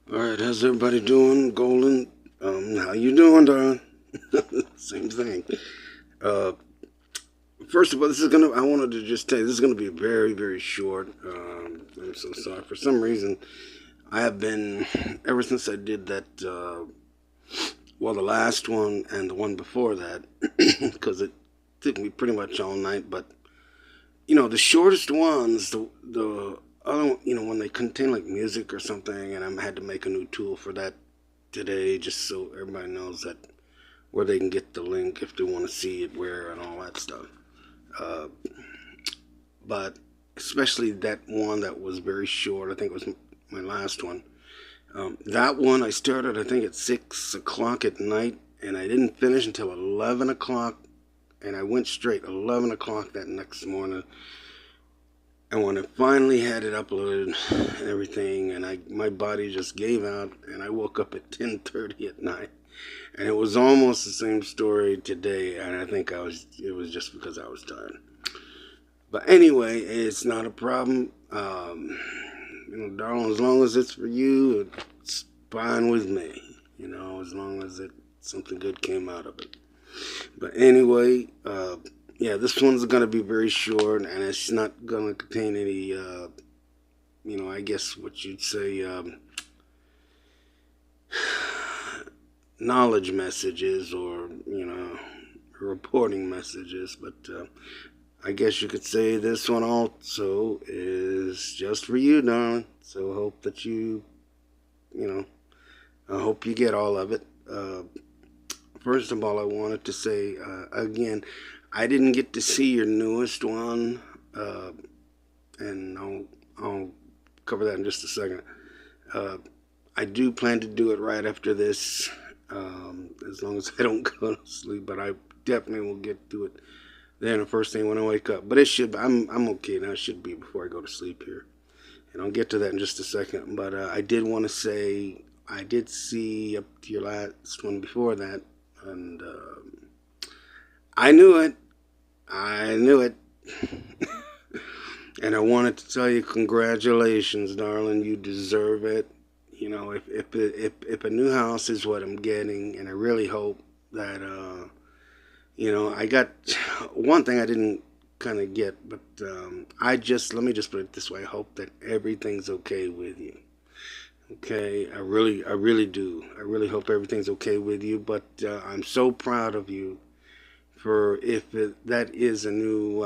All right, how's everybody doing, Golden? How you doing, darling? Same thing. Uh, First of all, I wanted to just tell you, this is gonna be very, very short. I'm so sorry. For some reason, I have been, ever since I did that, the last one and the one before that, because it took me pretty much all night. But the shortest ones, the other, when they contain like music or something, and I had to make a new tool for that today, just so everybody knows that where they can get the link if they want to see it where and all that stuff. Uh, but especially that one that was very short, I think it was my last one. That one I started, I think, at 6 o'clock at night, and I didn't finish until 11 o'clock, and I went straight 11 o'clock that next morning. And when I finally had it uploaded and everything, and my body just gave out, and I woke up at 10:30 at night. And it was almost the same story today, and I think it was just because I was tired. But anyway, it's not a problem. Darling, as long as it's for you, it's fine with me. As long as something good came out of it. But anyway, yeah, this one's going to be very short, and it's not going to contain any, I guess what you'd say, knowledge messages or reporting messages, but I guess you could say this one also is just for you, darling. So I hope that I hope you get all of it. First of all, I wanted to say again, I didn't get to see your newest one, and I'll cover that in just a second. I do plan to do it right after this, as long as I don't go to sleep. But I definitely will get to it then the first thing when I wake up. But I'm okay now. It should be before I go to sleep here, and I'll get to that in just a second. But I did want to say I did see up to your last one before that, and I knew it. I knew it. And I wanted to tell you congratulations, darling. You deserve it. If a new house is what I'm getting, and I really hope that I got one thing I didn't kind of get, but let me just put it this way: I hope that everything's okay with you. Okay, I really do. I really hope everything's okay with you. But I'm so proud of you for that is a new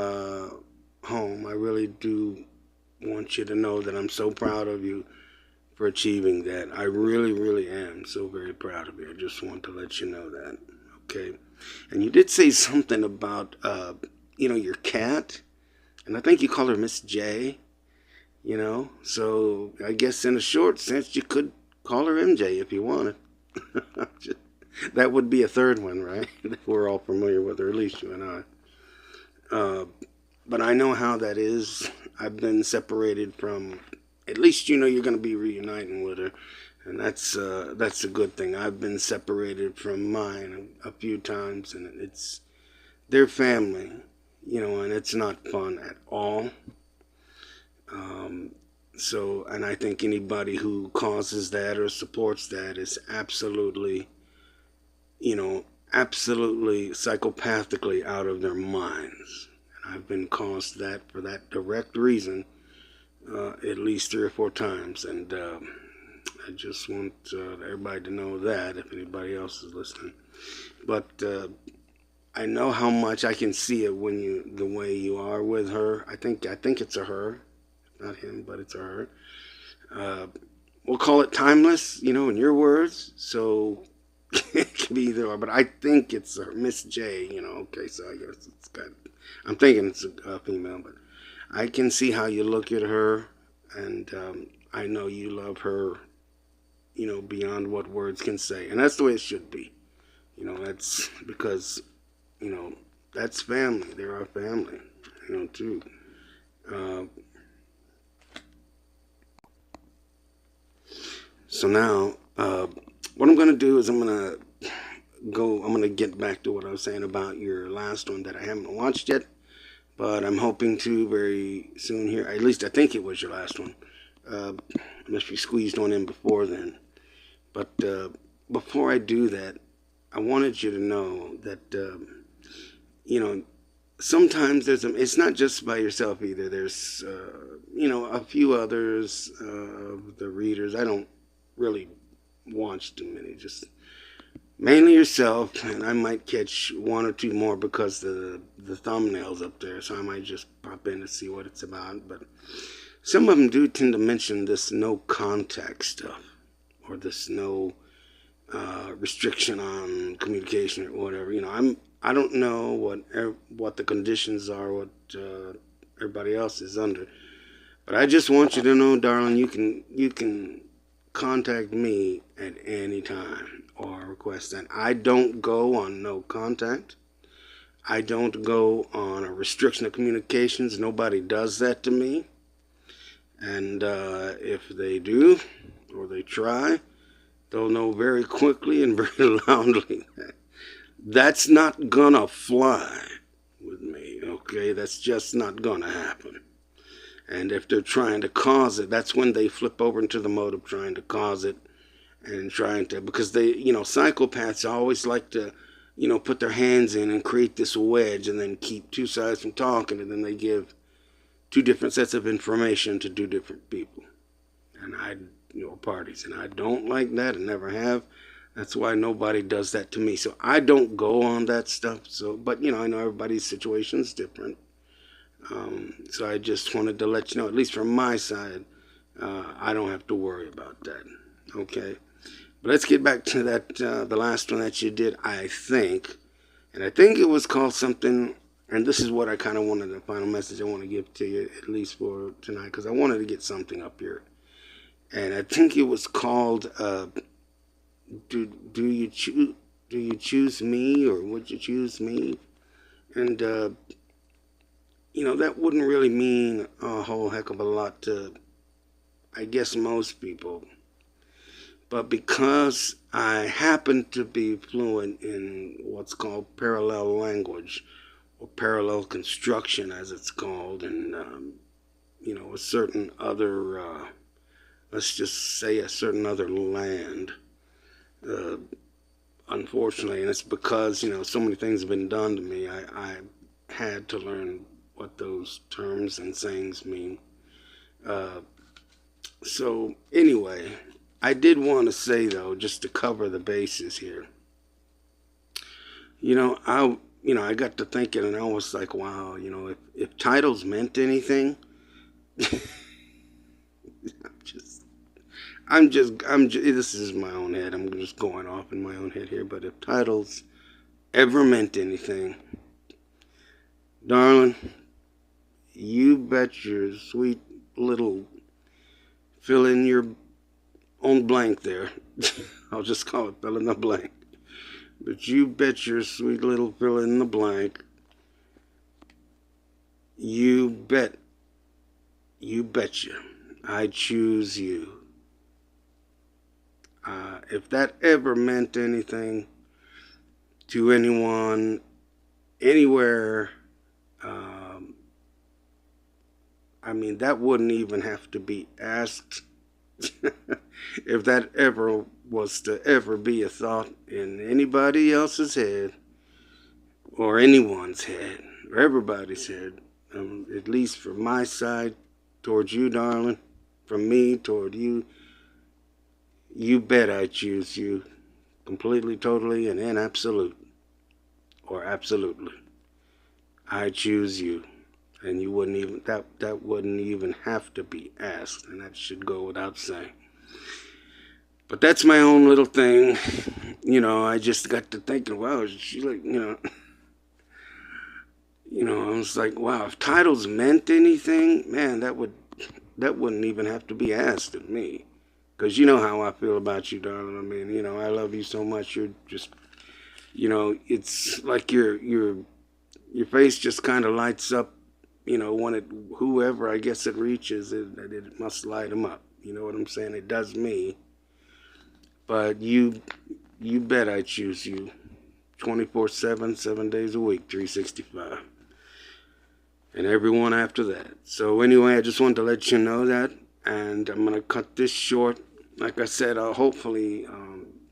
home. I really do want you to know that I'm so proud of you for achieving that. I really, really am so very proud of you. I just want to let you know that. Okay. And you did say something about, your cat, and I think you call her Miss J. So I guess in a short sense you could call her MJ if you wanted. That would be a third one, right? We're all familiar with her, at least you and I. But I know how that is. I've been separated from. At least you're going to be reuniting with her, and that's a good thing. I've been separated from mine a few times, and it's their family, and it's not fun at all. And I think anybody who causes that or supports that is absolutely, absolutely psychopathically out of their minds. And I've been caused that for that direct reason at least 3 or 4 times. And I just want everybody to know that if anybody else is listening. But I know how much I can see it the way you are with her. I think it's a her, not him, but it's a her. We'll call it timeless, in your words. So it can be either or, but I think it's Miss J. Okay, so I guess it's got. I'm thinking it's a female, but I can see how you look at her, and I know you love her, beyond what words can say, and that's the way it should be. That's because, that's family. They're our family, too. Uh, so now, what I'm gonna do is I'm gonna get back to what I was saying about your last one that I haven't watched yet. But I'm hoping to very soon here. At least I think it was your last one. Unless you squeezed one in before then. But before I do that, I wanted you to know that, you know, sometimes it's not just by yourself either. There's, a few others of the readers. I don't really watch too many, just mainly yourself, and I might catch one or two more because the thumbnail's up there, so I might just pop in to see what it's about. But some of them do tend to mention this no contact stuff, or this no restriction on communication or whatever. I don't know what the conditions are, what everybody else is under, but I just want you to know, darling, you can contact me at any time or request that. I don't go on no contact. I don't go on a restriction of communications. Nobody does that to me. And if they do, or they try, they'll know very quickly and very loudly that that's not gonna fly with me, okay? That's just not gonna happen. And if they're trying to cause it, that's when they flip over into the mode of trying to cause it and trying to, because they, psychopaths always like to, put their hands in and create this wedge and then keep two sides from talking, and then they give two different sets of information to two different people. And parties. And I don't like that and never have. That's why nobody does that to me. So I don't go on that stuff. So, but I know everybody's situation is different. So I just wanted to let you know, at least from my side, I don't have to worry about that. Okay. But let's get back to that, the last one that you did, I think. And I think it was called something, and this is what I kind of wanted, the final message I want to give to you, at least for tonight, because I wanted to get something up here. And I think it was called, do you choose me, or would you choose me? And, that wouldn't really mean a whole heck of a lot to, I guess, most people. But because I happen to be fluent in what's called parallel language, or parallel construction as it's called, and, a certain other, let's just say a certain other land, unfortunately, and it's because, so many things have been done to me, I had to learn what those terms and sayings mean. So anyway, I did want to say, though, just to cover the bases here, I got to thinking, and I was like, wow, if titles meant anything, this is my own head. I'm just going off in my own head here. But if titles ever meant anything, darling, you bet your sweet little fill in your own blank there. I'll just call it fill in the blank. But you bet your sweet little fill in the blank. You betcha. I choose you. If that ever meant anything to anyone, anywhere, that wouldn't even have to be asked. If that ever was to ever be a thought in anybody else's head, or anyone's head, or everybody's head, at least from my side towards you, darling, from me toward you, you bet I choose you completely, totally, and in absolute, or absolutely. I choose you, and you wouldn't even, that wouldn't even have to be asked, and that should go without saying. But that's my own little thing. I just got to thinking, wow, she like, I was like, wow, if titles meant anything, man, that wouldn't even have to be asked of me. Because you know how I feel about you, darling. I love you so much. You're just, it's like your face just kind of lights up, when whoever I guess it reaches, it must light them up. You know what I'm saying? It does me. But you bet I choose you 24/7, 7 days a week, 365. And everyone after that. So anyway, I just wanted to let you know that. And I'm going to cut this short. Like I said, hopefully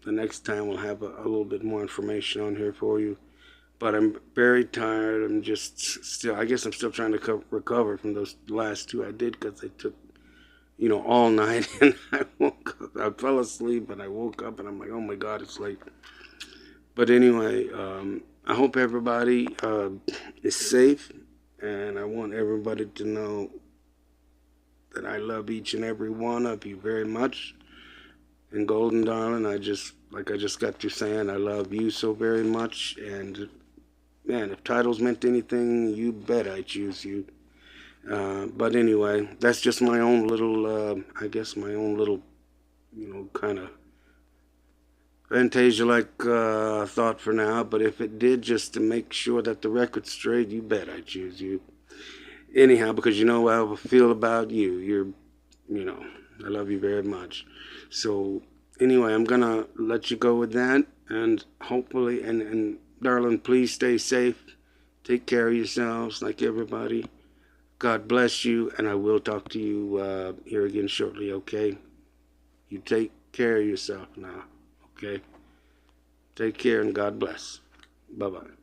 the next time we'll have a little bit more information on here for you. But I'm very tired. I'm just still, I guess I'm still trying to recover from those last two I did, because they took, all night. And I woke up, I fell asleep, and I woke up and I'm like, oh my God, it's late. But anyway, I hope everybody is safe, and I want everybody to know that I love each and every one of you very much. And Golden Darling, like I just got through saying, I love you so very much. And man, if titles meant anything, you bet I choose you. But anyway, that's just my own little, I guess my own little, kind of Fantasia-like thought for now. But if it did, just to make sure that the record's straight, you bet I choose you. Anyhow, because you know how I feel about you. I love you very much. So anyway, I'm going to let you go with that. And hopefully, and darling, please stay safe. Take care of yourselves like everybody. God bless you. And I will talk to you here again shortly, okay? You take care of yourself now, okay? Take care and God bless. Bye-bye.